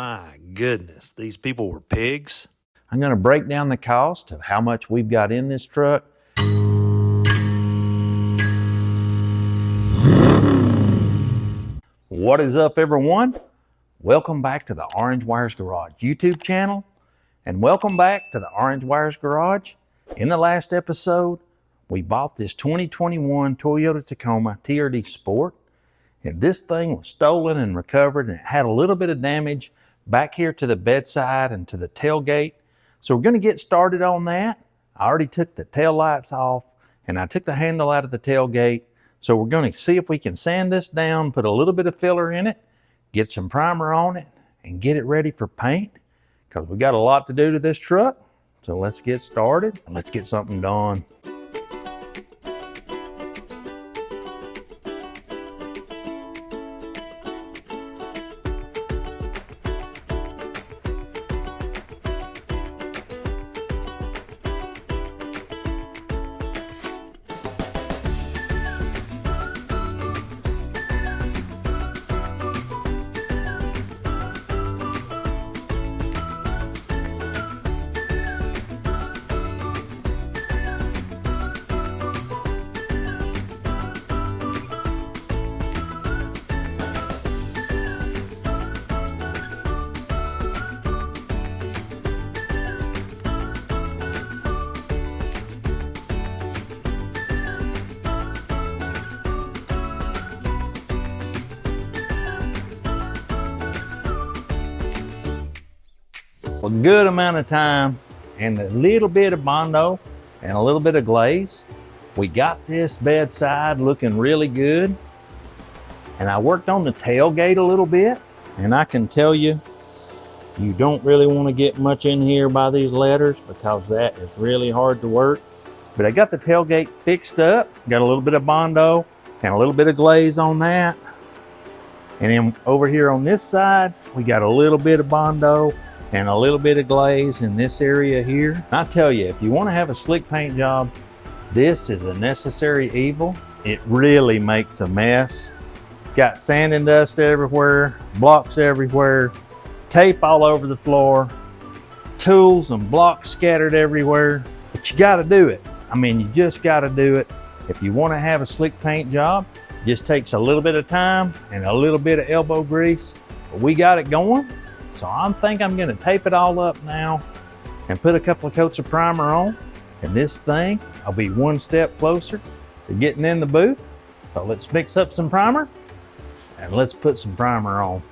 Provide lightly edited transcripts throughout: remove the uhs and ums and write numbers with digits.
My goodness, these people were pigs. I'm going to break down the cost of how much we've got in this truck. What is up, everyone? Welcome back to the Orange Wires Garage YouTube channel, and welcome back to the Orange Wires Garage. In the last episode, we bought this 2021 Toyota Tacoma TRD Sport, and this thing was stolen and recovered, and it had a little bit of damage back here to the bedside and to the tailgate. So we're going to get started on that. I already took the tail lights off, and I took the handle out of the tailgate. So we're going to see if we can sand this down, put a little bit of filler in it, get some primer on it, and get it ready for paint, because we got a lot to do to this truck. So let's get started and let's get something done. A good amount of time and a little bit of Bondo and a little bit of glaze. We got this bedside looking really good, and I worked on the tailgate a little bit, and I can tell you, you don't really want to get much in here by these letters because that is really hard to work. But I got the tailgate fixed up, got a little bit of Bondo and a little bit of glaze on that. And then over here on this side, we got a little bit of Bondo and a little bit of glaze in this area here. And I tell you, if you want to have a slick paint job, this is a necessary evil. It really makes a mess. Got sand and dust everywhere, blocks everywhere, tape all over the floor, tools and blocks scattered everywhere. But you got to do it. I mean, you just got to do it. If you want to have a slick paint job, it just takes a little bit of time and a little bit of elbow grease. But we got it going. So I think I'm going to tape it all up now and put a couple of coats of primer on. And this thing, I'll be one step closer to getting in the booth. So let's mix up some primer and let's put some primer on.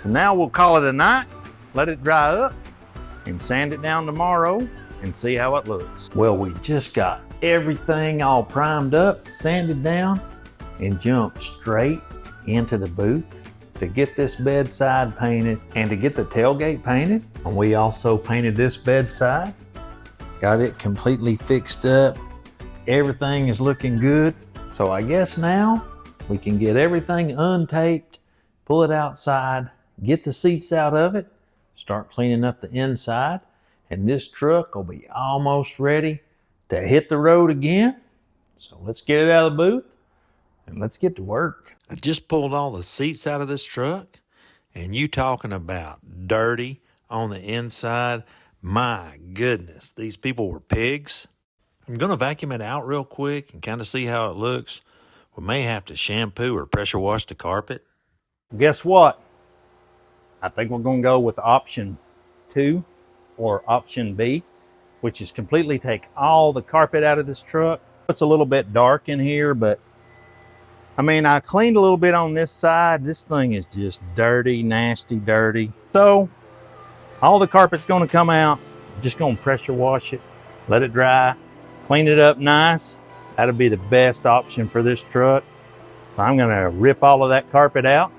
So now we'll call it a night, let it dry up, and sand it down tomorrow and see how it looks. Well, we just got everything all primed up, sanded down, and jumped straight into the booth to get this bedside painted and to get the tailgate painted. And we also painted this bedside, got it completely fixed up. Everything is looking good. So I guess now we can get everything untaped, pull it outside, get the seats out of it, start cleaning up the inside, and this truck will be almost ready to hit the road again. So let's get it out of the booth and let's get to work. I just pulled all the seats out of this truck, and you talking about dirty on the inside. My goodness, these people were pigs. I'm going to vacuum it out real quick and kind of see how it looks. We may have to shampoo or pressure wash the carpet. Guess what? I think we're going to go with option 2 or option B, which is completely take all the carpet out of this truck. It's a little bit dark in here, but I mean, I cleaned a little bit on this side. This thing is just dirty, nasty, dirty. So all the carpet's going to come out. I'm just going to pressure wash it, let it dry, clean it up nice. That'll be the best option for this truck. So I'm going to rip all of that carpet out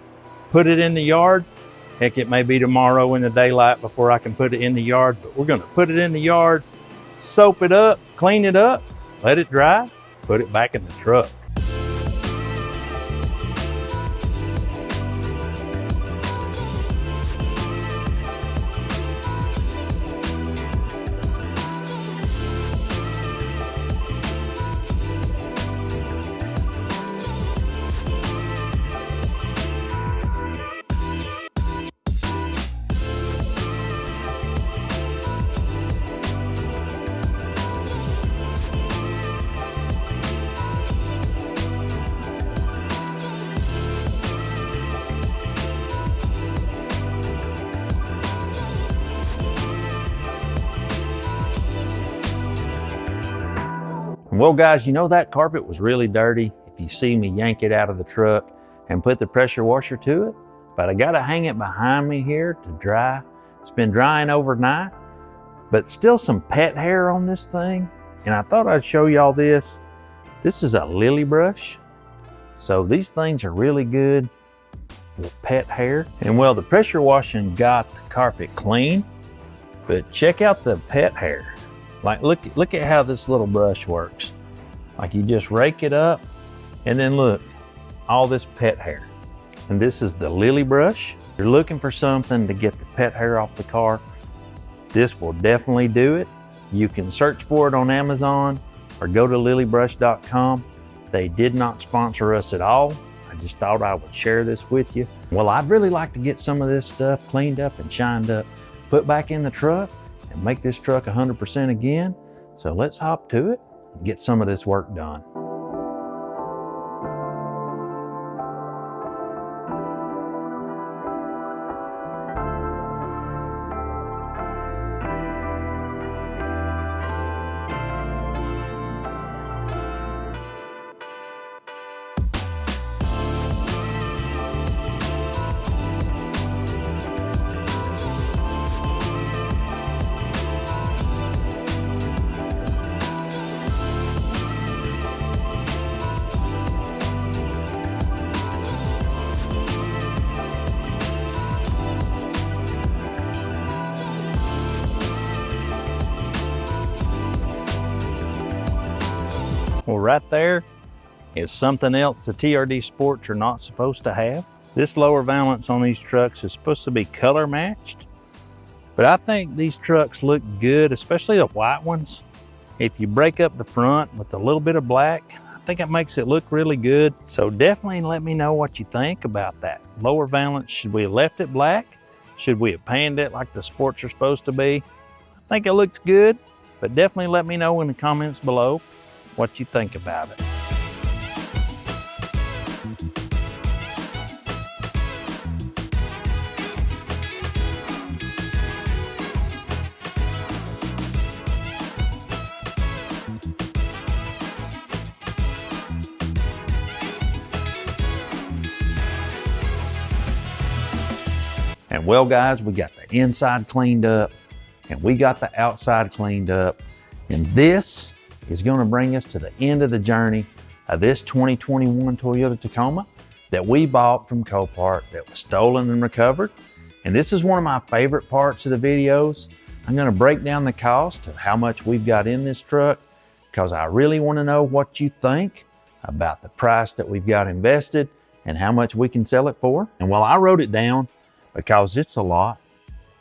put it in the yard. Heck, it may be tomorrow in the daylight before I can put it in the yard, but we're gonna put it in the yard, soap it up, clean it up, let it dry, put it back in the truck. Well, guys, you know that carpet was really dirty if you see me yank it out of the truck and put the pressure washer to it, but I gotta hang it behind me here to dry. It's been drying overnight, but still some pet hair on this thing. And I thought I'd show y'all this. This is a lily brush. So these things are really good for pet hair. And well, the pressure washing got the carpet clean, but check out the pet hair. Like, look at how this little brush works. Like, you just rake it up, and then look, all this pet hair. And this is the lily brush. If you're looking for something to get the pet hair off the car, this will definitely do it. You can search for it on Amazon or go to lillybrush.com. They did not sponsor us at all. I just thought I would share this with you. Well, I'd really like to get some of this stuff cleaned up and shined up, put back in the truck, and make this truck 100% again. So let's hop to it and get some of this work done. Well, right there is something else the TRD Sports are not supposed to have. This lower valance on these trucks is supposed to be color matched, but I think these trucks look good, especially the white ones. If you break up the front with a little bit of black, I think it makes it look really good. So definitely let me know what you think about that. Lower valance, should we have left it black? Should we have painted it like the Sports are supposed to be? I think it looks good, but definitely let me know in the comments below what you think about it. And well, guys, we got the inside cleaned up and we got the outside cleaned up, and this is going to bring us to the end of the journey of this 2021 Toyota Tacoma that we bought from Copart that was stolen and recovered. And this is one of my favorite parts of the videos. I'm going to break down the cost of how much we've got in this truck, because I really want to know what you think about the price that we've got invested and how much we can sell it for. And well, I wrote it down because it's a lot.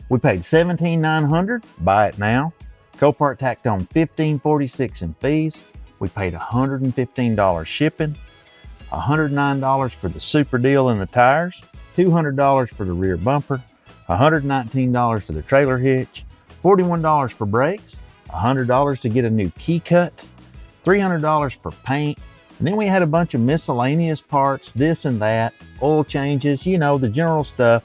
We paid $17,900, buy it now. Copart tacked on $15.46 in fees. We paid $115 shipping, $109 for the super deal in the tires, $200 for the rear bumper, $119 for the trailer hitch, $41 for brakes, $100 to get a new key cut, $300 for paint, and then we had a bunch of miscellaneous parts, this and that, oil changes, you know, the general stuff,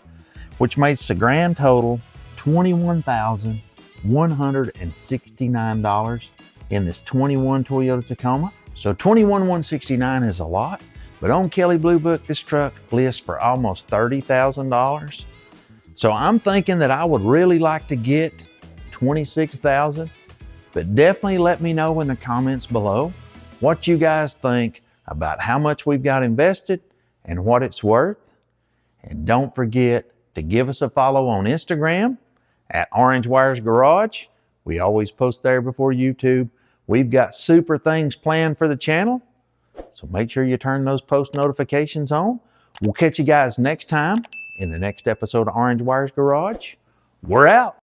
which makes the grand total $21,169 in this 21 Toyota Tacoma. So $21,169 is a lot, but on Kelley Blue Book, this truck lists for almost $30,000. So I'm thinking that I would really like to get $26,000, but definitely let me know in the comments below what you guys think about how much we've got invested and what it's worth. And don't forget to give us a follow on Instagram at Orange Wires Garage. We always post there before YouTube. We've got super things planned for the channel, so make sure you turn those post notifications on. We'll catch you guys next time in the next episode of Orange Wires Garage. We're out.